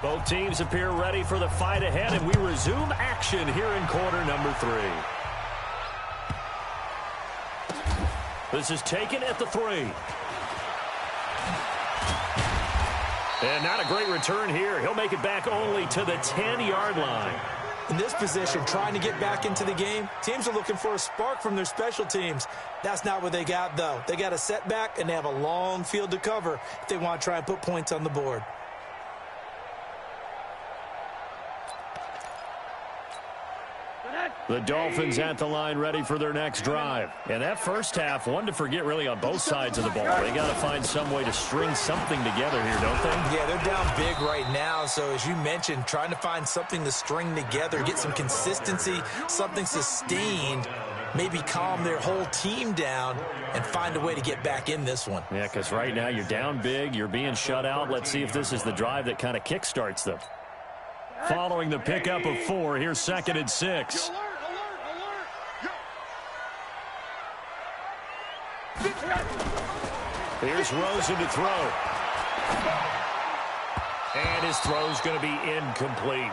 Both teams appear ready for the fight ahead, and we resume action here in quarter number 3. This is taken at the 3. And not a great return here. He'll make it back only to the 10-yard line. In this position, trying to get back into the game, teams are looking for a spark from their special teams. That's not what they got, though. They got a setback, and they have a long field to cover if they want to try and put points on the board. The Dolphins at the line ready for their next drive. And that first half, one to forget really on both sides of the ball. They got to find some way to string something together here, don't they? Yeah, they're down big right now. So as you mentioned, trying to find something to string together, get some consistency, something sustained, maybe calm their whole team down and find a way to get back in this one. Yeah, because right now you're down big, you're being shut out. Let's see if this is the drive that kind of kickstarts them. Following the pickup of 4, here's 2nd and 6. Here's Rosen to throw. And his throw's going to be incomplete.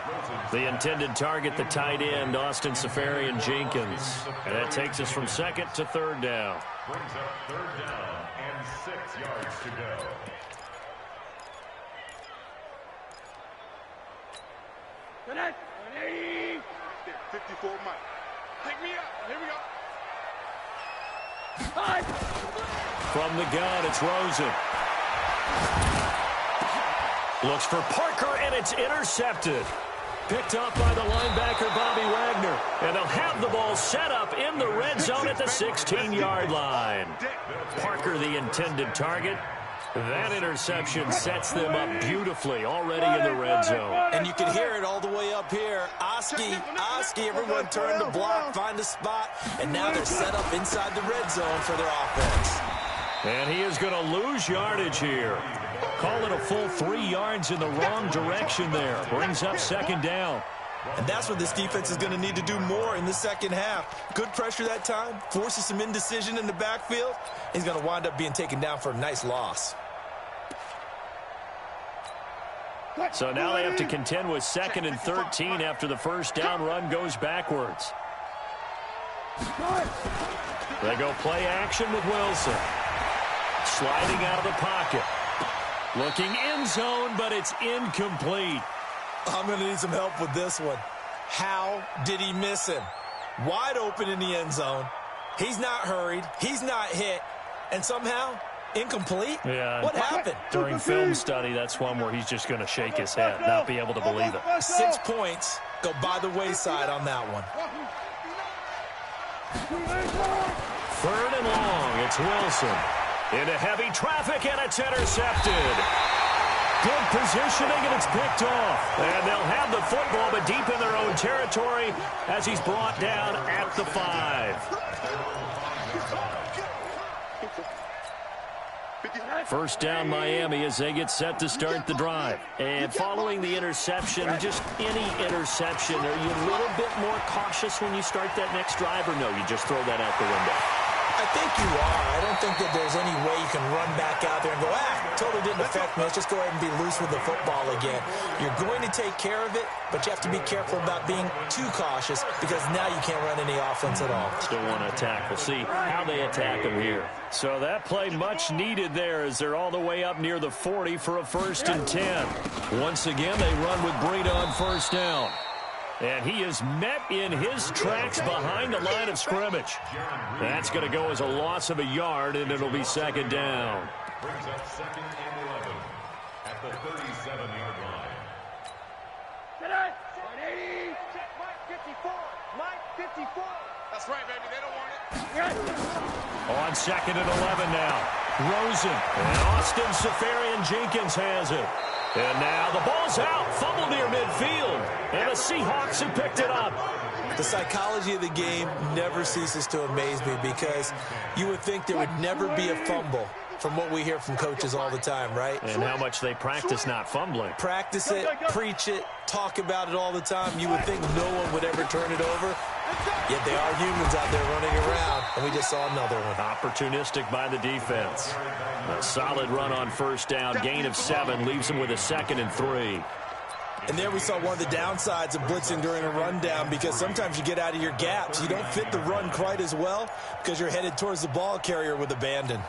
The intended target, the tight end, Austin Safarian-Jenkins. And that takes us from 2nd to 3rd down. Brings up 3rd down and 6 yards to go. Connect. 54 Mike. Pick me up. Here we go. From the gun, it's Rosen. Looks for Parker, and it's intercepted. Picked up by the linebacker, Bobby Wagner. And they'll have the ball set up in the red zone at the 16-yard line. Parker, the intended target. That interception sets them up beautifully already in the red zone. And you can hear it all the way up here. Oski, everyone turned to block, find a spot, and now they're set up inside the red zone for their offense. And he is going to lose yardage here. Call it a full 3 yards in the wrong direction there. Brings up 2nd down. And that's what this defense is going to need to do more in the second half. Good pressure that time, forces some indecision in the backfield. He's going to wind up being taken down for a nice loss. So now they have to contend with 2nd and 13 after the first down run goes backwards. They go play action with Wilson. Sliding out of the pocket. Looking end zone, but it's incomplete. I'm going to need some help with this one. How did he miss him? Wide open in the end zone. He's not hurried. He's not hit. And somehow, incomplete? Yeah. What happened? During film study, that's one where he's just going to shake his head, not be able to believe it. 6 points go by the wayside on that one. 3rd and long. It's Wilson. Into heavy traffic, and it's intercepted. Good positioning, and it's picked off. And they'll have the football, but deep in their own territory as he's brought down at the 5. First down, Miami, as they get set to start the drive. And following the interception, just any interception, are you a little bit more cautious when you start that next drive, or no, you just throw that out the window? I think you are. I don't think that there's any way you can run back out there and go, totally didn't affect me. Let's just go ahead and be loose with the football again. You're going to take care of it, but you have to be careful about being too cautious because now you can't run any offense at all. Still want to attack. We'll see how they attack them here. So that play much needed there as they're all the way up near the 40 for a 1st and 10. Once again, they run with Breida on 1st down. And he is met in his tracks behind the line of scrimmage. That's going to go as a loss of a yard, and it'll be 2nd down. Brings up 2nd and 11 at the 37-yard line. Mike 54. Mike 54. That's right, baby. They don't want it. On 2nd and 11 now. Rosen. And Austin Safarian-Jenkins has it. And now the ball's out. Fumble near midfield. And the Seahawks have picked it up. The psychology of the game never ceases to amaze me because you would think there would never be a fumble from what we hear from coaches all the time, right? And how much they practice not fumbling. Practice it, preach it, talk about it all the time. You would think no one would ever turn it over. Yet they are humans out there running around, and we just saw another one. Opportunistic by the defense. A solid run on 1st down. Gain of 7 leaves them with a 2nd and 3. And there we saw one of the downsides of blitzing during a rundown, because sometimes you get out of your gaps. You don't fit the run quite as well because you're headed towards the ball carrier with abandon.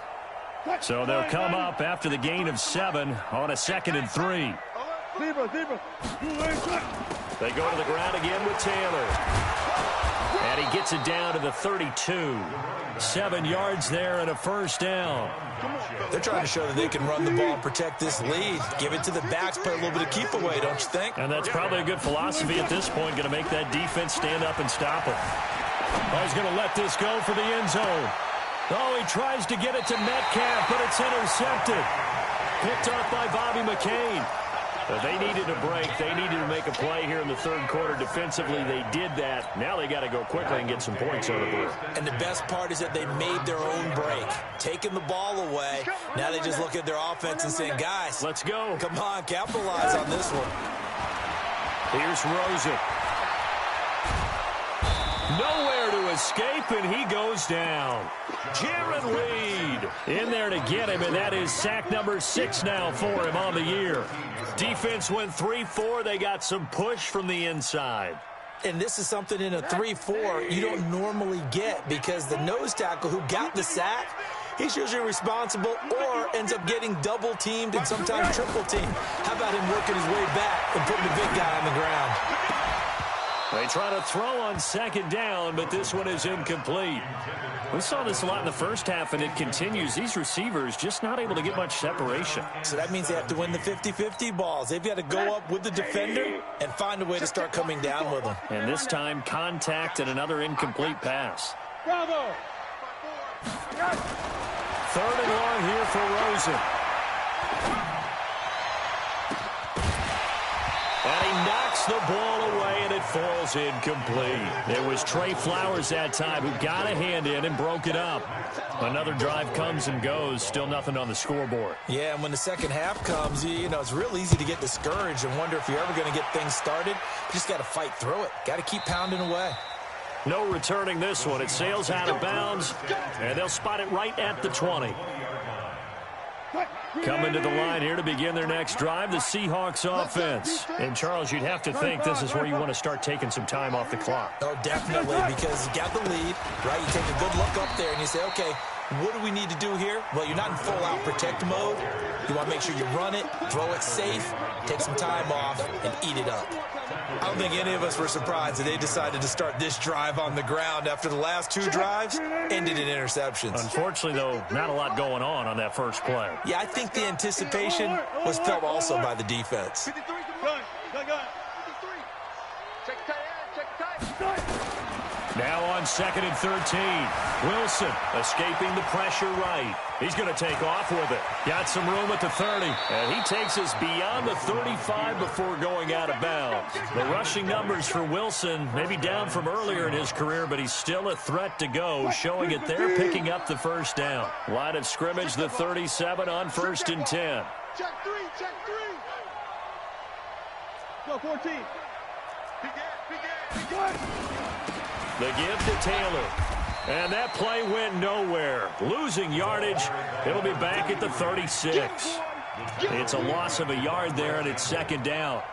So they'll come up after the gain of 7 on a 2nd and 3. They go to the ground again with Taylor. And he gets it down to the 32. 7 yards there and a first down. They're trying to show that they can run the ball and protect this lead. Give it to the backs, play a little bit of keep away, don't you think? And that's probably a good philosophy at this point, going to make that defense stand up and stop it. Oh, he's going to let this go for the end zone. Oh, he tries to get it to Metcalf, but it's intercepted. Picked off by Bobby McCain. But they needed a break. They needed to make a play here in the 3rd quarter. Defensively, they did that. Now they got to go quickly and get some points on the board. And the best part is that they made their own break. Taking the ball away. Now they just look at their offense and saying, guys, let's go. Come on, capitalize on this one. Here's Rosen. Nowhere to escape, and he goes down. Jaron Reed in there to get him, and that is sack number 6 now for him on the year. Defense went 3-4. They got some push from the inside. And this is something in a 3-4 you don't normally get, because the nose tackle who got the sack, he's usually responsible or ends up getting double-teamed and sometimes triple-teamed. How about him working his way back and putting the big guy on the ground? They try to throw on 2nd down, but this one is incomplete. We saw this a lot in the first half, and it continues. These receivers just not able to get much separation. So that means they have to win the 50-50 balls. They've got to go up with the defender and find a way to start coming down with them. And this time, contact and another incomplete pass. Bravo! 3rd and long here for Rosen. And he knocks the ball away, and it falls incomplete. It was Trey Flowers that time who got a hand in and broke it up. Another drive comes and goes, still nothing on the scoreboard. Yeah, and when the second half comes, you know, it's real easy to get discouraged and wonder if you're ever going to get things started. You just got to fight through it. Got to keep pounding away. No returning this one. It sails out of bounds, and they'll spot it right at the 20. Coming to the line here to begin their next drive, the Seahawks offense. And, Charles, you'd have to think this is where you want to start taking some time off the clock. Oh, definitely, because you got the lead, right? You take a good look up there and you say, okay, what do we need to do here? Well, you're not in full-out protect mode. You want to make sure you run it, throw it safe, take some time off, and eat it up. I don't think any of us were surprised that they decided to start this drive on the ground after the last 2 drives ended in interceptions. Unfortunately, though, not a lot going on that first play. Yeah, I think the anticipation was felt also by the defense. 53, gun. 53. Check tight. Now on 2nd and 13. Wilson escaping the pressure right. He's going to take off with it. Got some room at the 30. And he takes us beyond the 35 before going out of bounds. The rushing numbers for Wilson maybe down from earlier in his career, but he's still a threat to go, showing it there, picking up the first down. Line of scrimmage, the 37 on 1st and 10. Check 3. Go 14. Begin. The give to Taylor. And that play went nowhere. Losing yardage. It'll be back at the 36. It's a loss of a yard there, and it's 2nd down.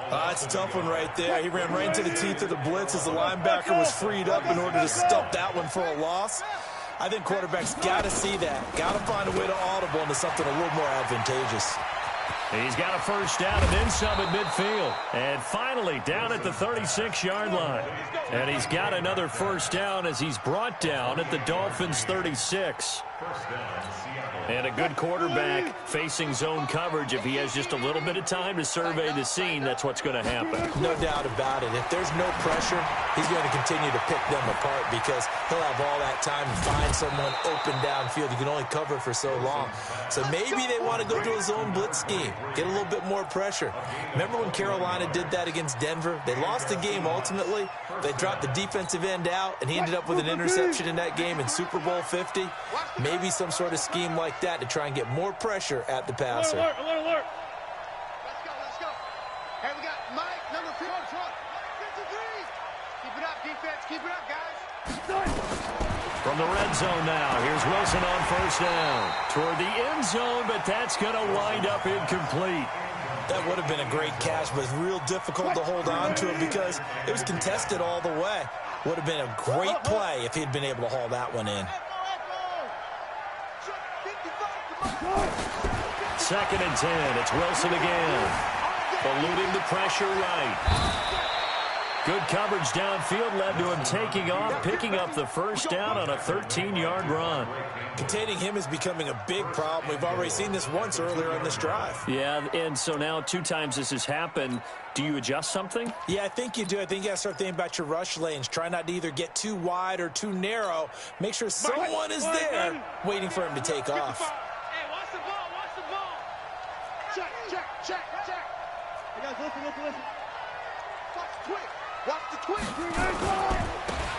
That's a tough one right there. He ran right into the teeth of the blitz as the linebacker was freed up in order to stop that one for a loss. I think quarterbacks got to see that. Got to find a way to audible into something a little more advantageous. He's got a first down and then some at midfield. And finally down at the 36-yard line. And he's got another first down as he's brought down at the Dolphins' 36. And a good quarterback facing zone coverage. If he has just a little bit of time to survey the scene, that's what's going to happen. No doubt about it. If there's no pressure, he's going to continue to pick them apart because he'll have all that time to find someone open downfield. You can only cover for so long. So maybe they want to go to a zone blitz scheme, get a little bit more pressure. Remember when Carolina did that against Denver? They lost the game ultimately. They dropped the defensive end out, and he ended up with an interception in that game in Super Bowl 50. Maybe some sort of scheme like that to try and get more pressure at the passer. Alert. Let's go. Hey, we got Mike, number 4. 53. Keep it up, defense. Keep it up, guys. From the red zone now, here's Wilson on first down. Toward the end zone, but that's going to wind up incomplete. That would have been a great catch, but real difficult to hold on to it because it was contested all the way. Would have been a great play if he'd been able to haul that one in. 2nd and 10. It's Wilson again. Eluding the pressure right. Good coverage downfield led to him taking off, picking up the first down on a 13-yard run. Containing him is becoming a big problem. We've already seen this once earlier on this drive. Yeah, and so now 2 times this has happened. Do you adjust something? Yeah, I think you do. I think you got to start thinking about your rush lanes. Try not to either get too wide or too narrow. Make sure someone is there waiting for him to take off. Hey, watch the ball, watch the ball. Check. Hey, guys, listen. Watch the twig. Watch the twig.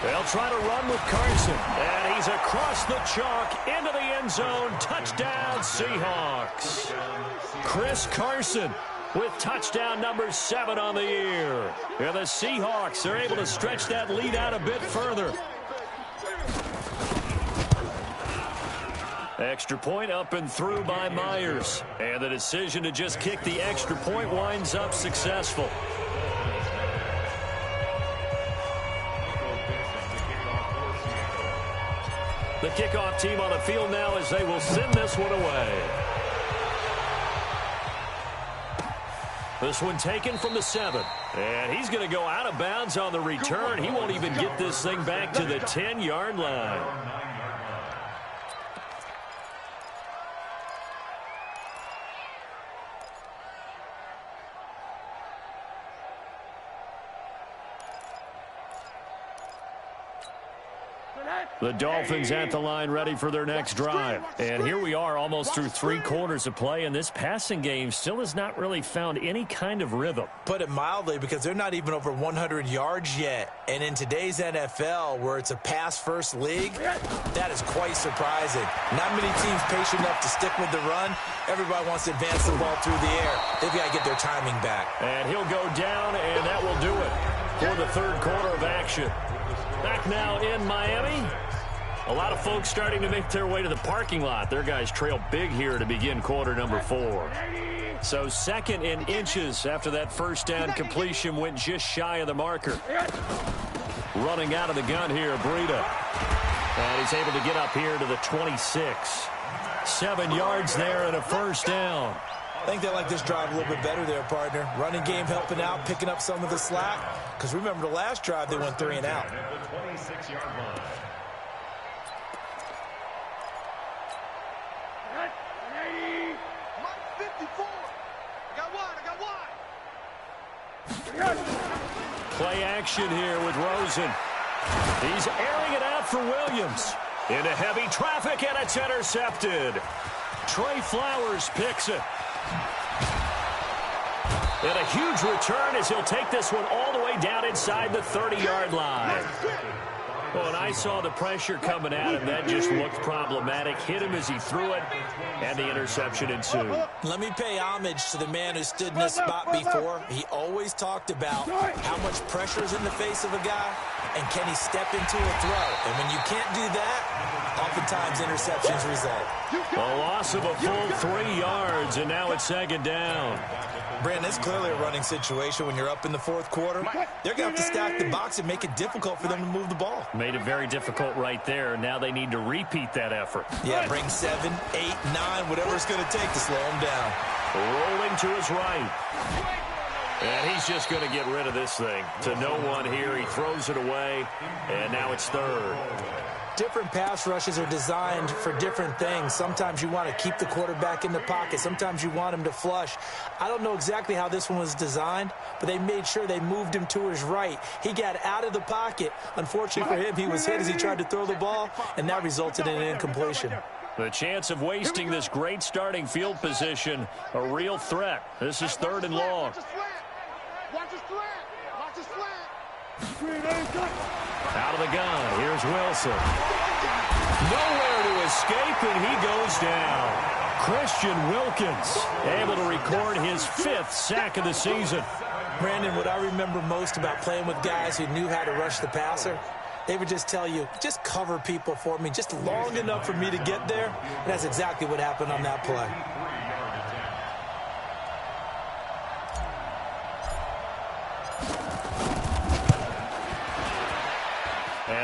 They'll try to run with Carson, and he's across the chalk into the end zone. Touchdown, Seahawks. Chris Carson with touchdown number 7 on the year. And the Seahawks are able to stretch that lead out a bit further. Extra point up and through by Myers. And the decision to just kick the extra point winds up successful. The kickoff team on the field now as they will send this one away. This one taken from the 7. And he's going to go out of bounds on the return. He won't even get this thing back to the 10-yard line. The Dolphins at the line ready for their next drive. And here we are almost through 3 quarters of play, and this passing game still has not really found any kind of rhythm. Put it mildly, because they're not even over 100 yards yet. And in today's NFL, where it's a pass-first league, that is quite surprising. Not many teams patient enough to stick with the run. Everybody wants to advance the ball through the air. They've got to get their timing back. And he'll go down, and that will do it for the 3rd quarter of action. Back now in Miami. A lot of folks starting to make their way to the parking lot. Their guys trail big here to begin quarter number 4. So 2nd and inches after that first down completion went just shy of the marker. Running out of the gun here, Breida. And he's able to get up here to the 26. 7 yards there and a first down. I think they like this drive a little bit better there, partner. Running game helping out, picking up some of the slack. Because remember the last drive, they went 3 and out. Play action here with Rosen. He's airing it out for Williams. Into heavy traffic, and it's intercepted. Trey Flowers picks it. And a huge return as he'll take this one all the way down inside the 30-yard line. Well, and I saw the pressure coming at him. That just looked problematic. Hit him as he threw it, and the interception ensued. Let me pay homage to the man who stood in this spot before. He always talked about how much pressure is in the face of a guy, and can he step into a throw. And when you can't do that, oftentimes interceptions result. A loss of a full 3 yards, and now it's 2nd down. Brandon, it's clearly a running situation when you're up in the 4th quarter. They're going to have to stack the box and make it difficult for them to move the ball. Made it very difficult right there. Now they need to repeat that effort. Yeah, bring 7, 8, 9, whatever it's going to take to slow him down. Rolling to his right. And he's just going to get rid of this thing. To no one here. He throws it away, and now it's 3rd. Different pass rushes are designed for different things. Sometimes you want to keep the quarterback in the pocket. Sometimes you want him to flush. I don't know exactly how this one was designed, but they made sure they moved him to his right. He got out of the pocket. Unfortunately for him, he was hit as he tried to throw the ball, and that resulted in an incompletion. The chance of wasting this great starting field position, a real threat. This is 3rd and long. Watch his slant. Watch his slant. Out of the gun, here's Wilson. Nowhere to escape, and he goes down. Christian Wilkins able to record his 5th sack of the season. Brandon, what I remember most about playing with guys who knew how to rush the passer, they would just tell you, just cover people for me, just long enough for me to get there. And that's exactly what happened on that play.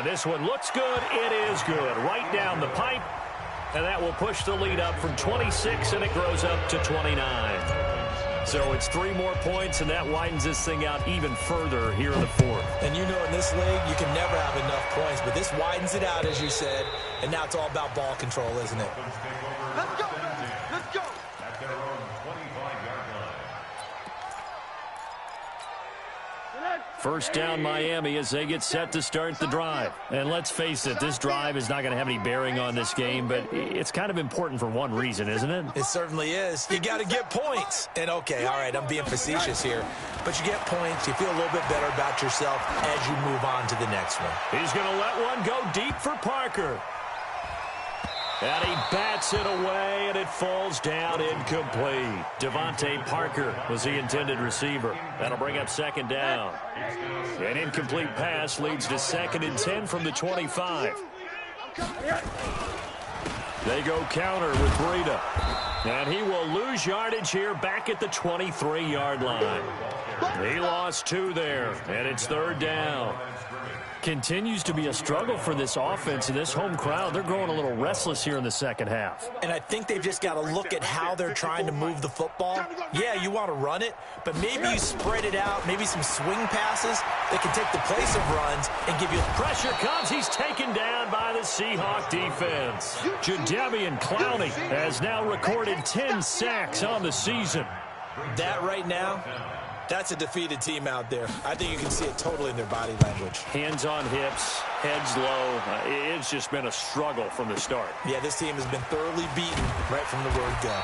And this one looks good. It is good. Right down the pipe. And that will push the lead up from 26, and it grows up to 29. So it's 3 more points, and that widens this thing out even further here in the fourth. And you know in this league, you can never have enough points, but this widens it out, as you said, and now it's all about ball control, isn't it? Let's go. Let's go. At their own 25-yard line. First down Miami as they get set to start the drive. And let's face it, this drive is not going to have any bearing on this game, but it's kind of important for one reason, isn't it? It certainly is. You got to get points. And, okay, all right, I'm being facetious here, but you get points, you feel a little bit better about yourself as you move on to the next one. He's going to let one go deep for Parker. And he bats it away, and it falls down incomplete. Devontae Parker was the intended receiver. That'll bring up second down. An incomplete pass leads to 2nd and 10 from the 25. They go counter with Breida. And he will lose yardage here back at the 23-yard line. He lost 2 there, and it's 3rd down. Continues to be a struggle for this offense and this home crowd. They're growing a little restless here in the second half. And I think they've just got to look at how they're trying to move the football. Yeah, you want to run it, but maybe you spread it out, maybe some swing passes that can take the place of runs and give you... Pressure comes. He's taken down by the Seahawk defense. Jadeveon Clowney has now recorded 10 sacks on the season. That right now... that's a defeated team out there. I think you can see it totally in their body language. Hands on hips, heads low. It's just been a struggle from the start. Yeah, this team has been thoroughly beaten right from the word go.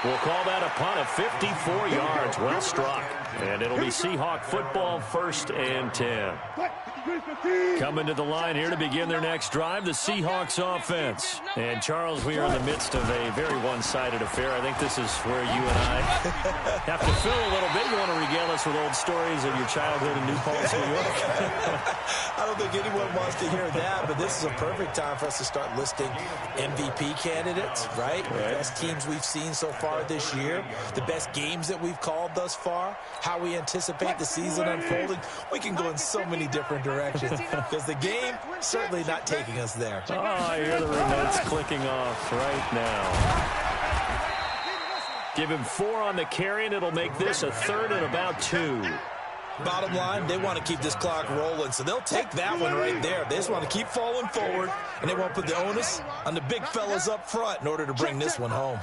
We'll call that a punt of 54 yards. Well struck. And it'll be Seahawk football, 1st and 10. Coming to the line here to begin their next drive, the Seahawks offense. And, Charles, we are in the midst of a very one-sided affair. I think this is where you and I have to fill a little bit. You want to regale us with old stories of your childhood in New Paltz, New York? I don't think anyone wants to hear that, but this is a perfect time for us to start listing MVP candidates, right? The best teams we've seen so far this year, the best games that we've called thus far, how we anticipate the season unfolding. We can go in so many different directions because the game certainly not taking us there. Oh, I hear the remotes clicking off right now. Give him 4 on the carry, and it'll make this a 3rd and about 2. Bottom line, they want to keep this clock rolling, so they'll take that one right there. They just want to keep falling forward, and they want to put the onus on the big fellas up front in order to bring this one home.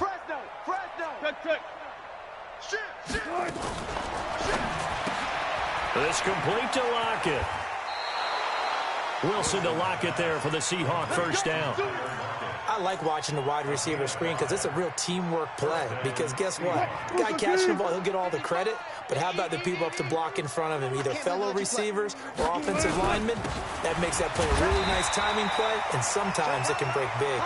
This complete to Lockett. Wilson to Lockett there for the Seahawk first down. I like watching the wide receiver screen because it's a real teamwork play. Because guess what? The guy catching the ball, he'll get all the credit. But how about the people up to block in front of him, either fellow receivers or offensive linemen? That makes that play a really nice timing play, and sometimes it can break big.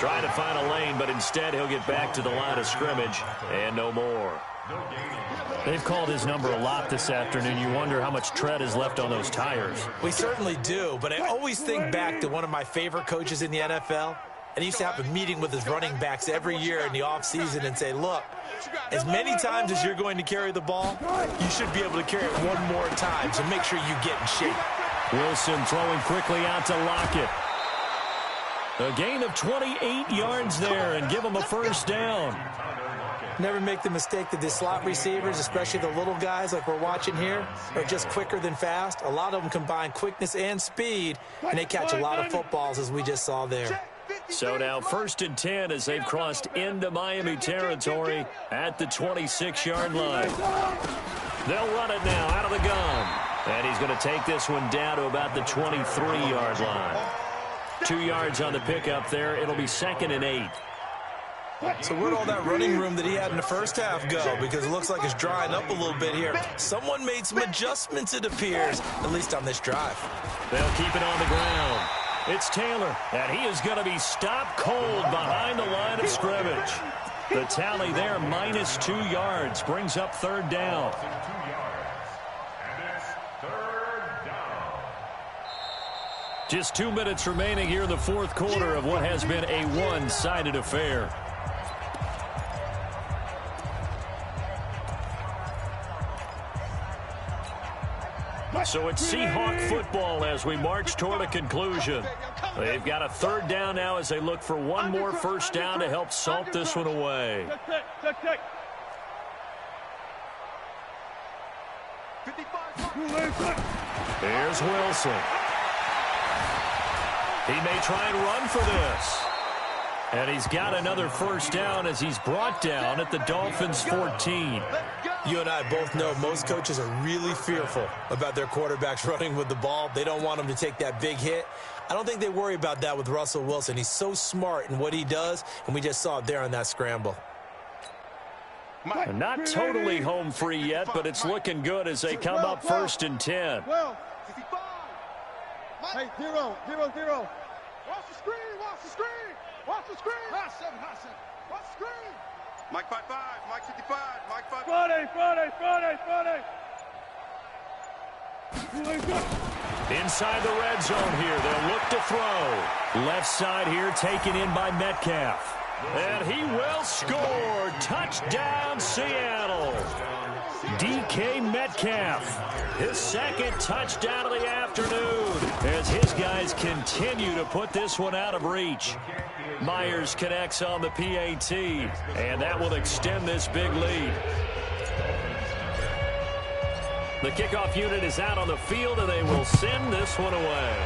Trying to find a lane, but instead he'll get back to the line of scrimmage and no more. They've called his number a lot this afternoon. You wonder how much tread is left on those tires. We certainly do, but I always think back to one of my favorite coaches in the NFL. And he used to have a meeting with his running backs every year in the offseason and say, look, as many times as you're going to carry the ball, you should be able to carry it one more time, so make sure you get in shape. Wilson throwing quickly out to Lockett. A gain of 28 yards there and give him a first down. Never make the mistake that the slot receivers, especially the little guys like we're watching here, are just quicker than fast. A lot of them combine quickness and speed, and they catch a lot of footballs, as we just saw there. So now 1st and 10 as they've crossed into Miami territory at the 26-yard line. They'll run it now out of the gun. And he's going to take this one down to about the 23-yard line. 2 yards on the pickup there. It'll be 2nd and 8. So where'd all that running room that he had in the first half go? Because it looks like it's drying up a little bit here. Someone made some adjustments, it appears, at least on this drive. They'll keep it on the ground. It's Taylor, and he is going to be stopped cold behind the line of scrimmage. The tally there, minus 2 yards, brings up 3rd down. Just 2 minutes remaining here in the 4th quarter of what has been a one-sided affair. So it's Seahawk football as we march toward a conclusion. They've got a third down now as they look for one more first down to help salt this one away. Here's Wilson. He may try and run for this. And he's got another first down as he's brought down at the Dolphins' 14. You and I both know most coaches are really fearful about their quarterbacks running with the ball. They don't want them to take that big hit. I don't think they worry about that with Russell Wilson. He's so smart in what he does, and we just saw it there on that scramble. Not totally home free yet, but it's looking good as they come up 1st and 10. Hey, 0, 0, 0. Watch the screen, watch the screen. Watch the screen. Hot 7, hot 7. Watch the screen. Mike 5-5, Mike 55, Mike 5. Friday. Inside the red zone here, they'll look to throw. Left side here taken in by Metcalf. And he will score. Touchdown, Seattle. DK Metcalf, his second touchdown of the afternoon as his guys continue to put this one out of reach. Myers connects on the PAT, and that will extend this big lead. The kickoff unit is out on the field, and they will send this one away.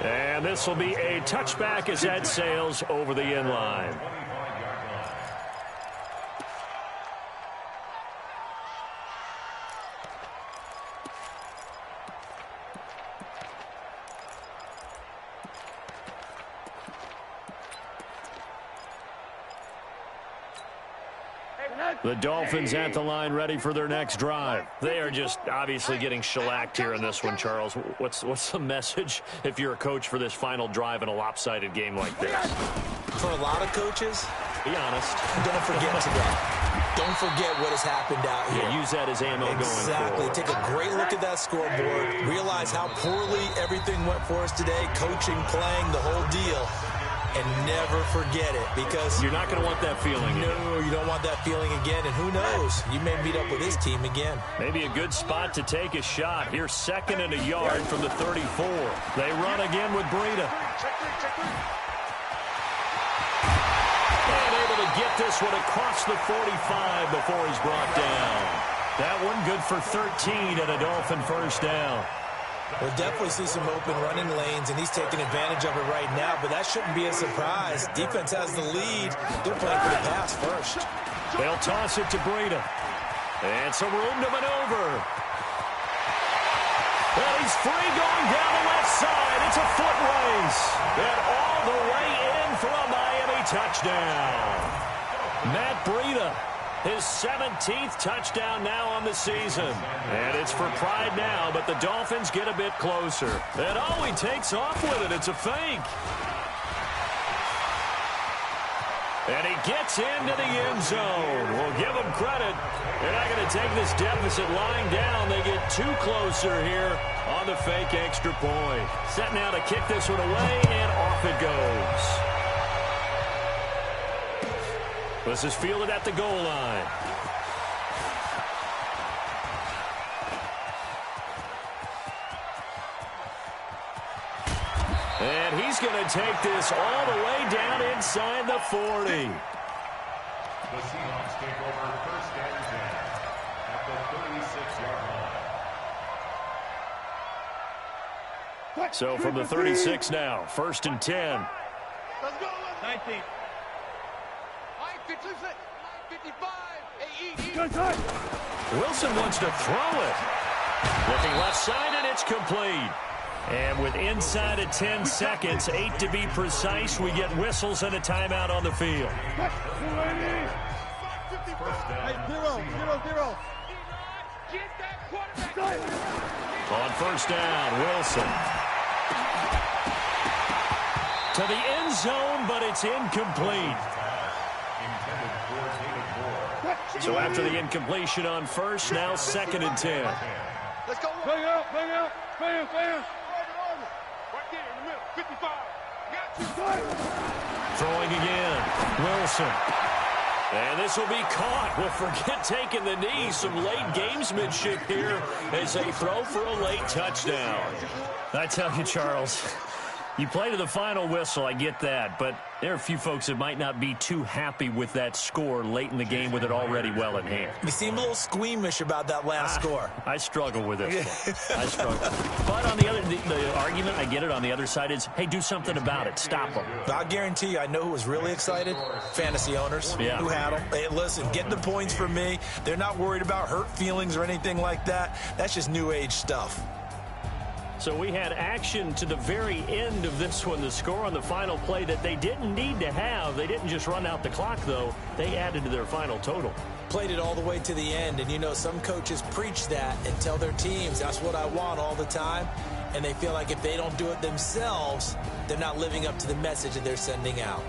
And this will be a touchback as that sails over the end line. The Dolphins at the line ready for their next drive. They are just obviously getting shellacked here in this one, Charles. What's the message if you're a coach for this final drive in a lopsided game like this? For a lot of coaches, be honest. Don't forget today. Don't forget what has happened out here. Yeah, use that as ammo going forward. Exactly. Take a great look at that scoreboard. Realize how poorly everything went for us today. Coaching, playing, the whole deal. And never forget it, because you're not going to want that feeling again. No, you don't want that feeling again, and who knows? You may meet up with this team again. Maybe a good spot to take a shot. Here's 2nd and a yard from the 34. They run again with Breida. And able to get this one across the 45 before he's brought down. That one good for 13 and a Dolphin first down. We'll definitely see some open running lanes, and he's taking advantage of it right now, but that shouldn't be a surprise. Defense has the lead. They're playing for the pass first. They'll toss it to Breida. And some room to maneuver. Well, he's free going down the left side. It's a foot race. And all the way in for a Miami touchdown. Matt Breida. His 17th touchdown now on the season. And it's for pride now, but the Dolphins get a bit closer. And oh, he takes off with it. It's a fake. And he gets into the end zone. We'll give him credit. They're not going to take this deficit lying down. They get too closer here on the fake extra point. Set now to kick this one away, and off it goes. This is fielded at the goal line. And he's going to take this all the way down inside the 40. The Seahawks take over 1st and 10 at the 36-yard line. So from the 36 now, 1st and 10. Let's go. 19. 55. Wilson wants to throw it. Looking left side, and it's complete. And with inside of 10 seconds, 8 to be precise, we get whistles and a timeout on the field. Hey, 0, 0, 0. On 1st down, Wilson. To the end zone, but it's incomplete. So after the incompletion on 1st, now 2nd and 10. Let's go. Bang out, bang out. Bang, bang. Right there in the middle. 55. Got you. Throwing again. Wilson. And this will be caught. Well, forget taking the knee. Some late gamesmanship here as they throw for a late touchdown. I tell you, Charles, you play to the final whistle, I get that, but there are a few folks that might not be too happy with that score late in the game with it already well in hand. You seem a little squeamish about that last score. I struggle with this one. I struggle. But on the argument, I get it, on the other side is, hey, do something about it. Stop them. I'll guarantee you, I know who was really excited. Fantasy owners who had them. Hey, listen, get the points for me. They're not worried about hurt feelings or anything like that. That's just new age stuff. So we had action to the very end of this one. The score on the final play that they didn't need to have. They didn't just run out the clock, though. They added to their final total. Played it all the way to the end. And, you know, some coaches preach that and tell their teams, that's what I want all the time. And they feel like if they don't do it themselves, they're not living up to the message that they're sending out.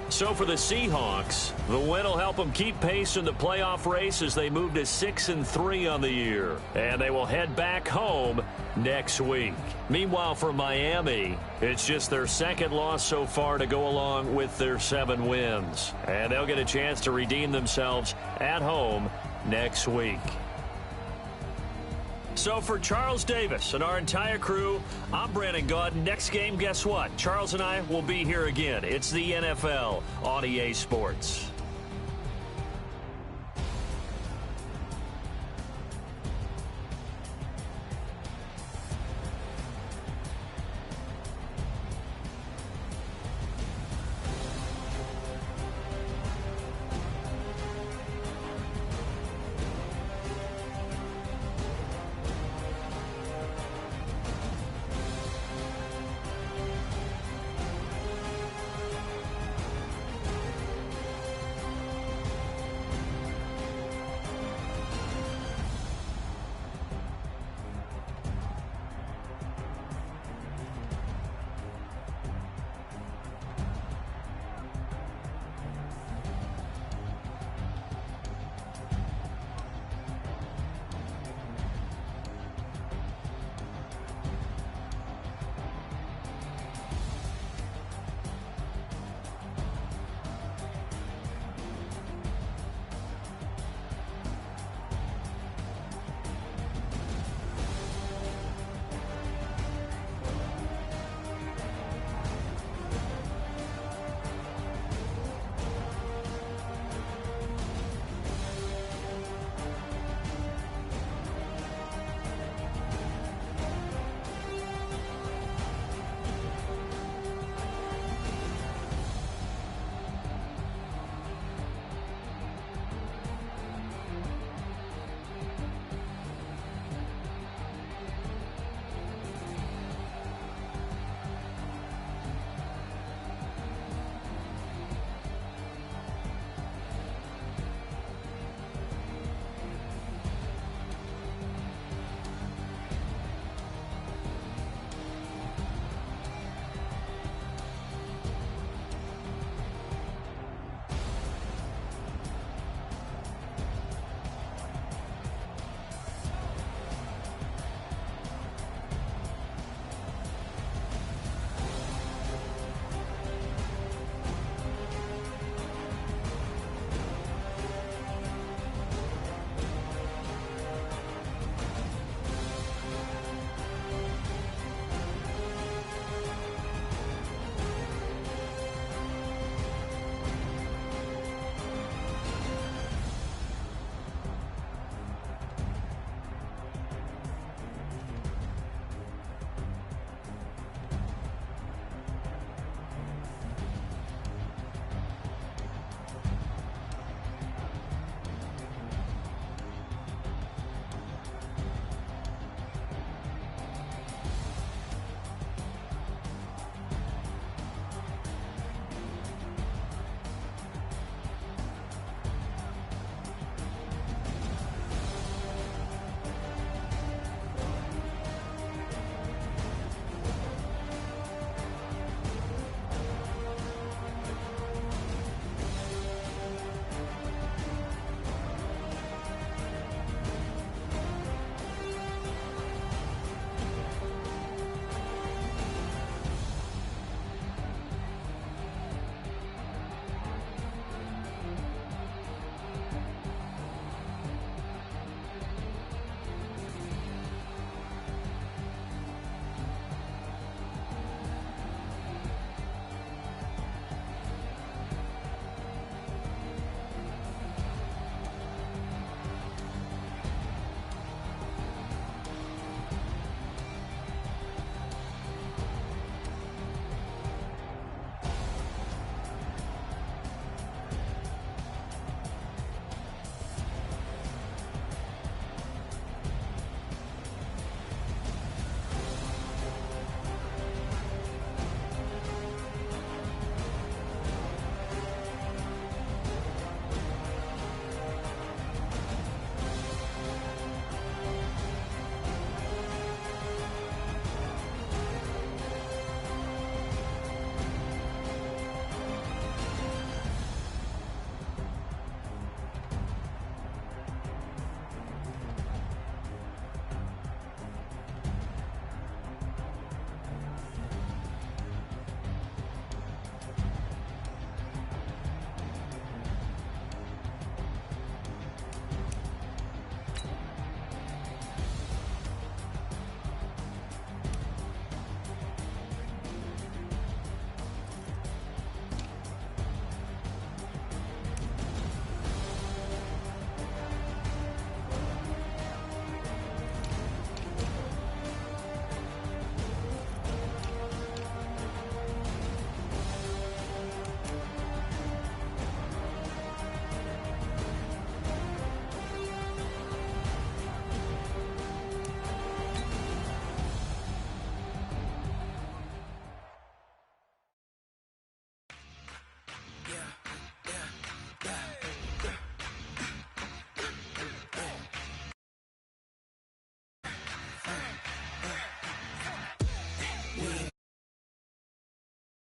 So for the Seahawks, the win will help them keep pace in the playoff race as they move to 6-3 on the year. And they will head back home next week. Meanwhile, for Miami, it's just their second loss so far to go along with their 7 wins. And they'll get a chance to redeem themselves at home next week. So for Charles Davis and our entire crew, I'm Brandon Gaudin. Next game, guess what? Charles and I will be here again. It's the NFL on EA Sports.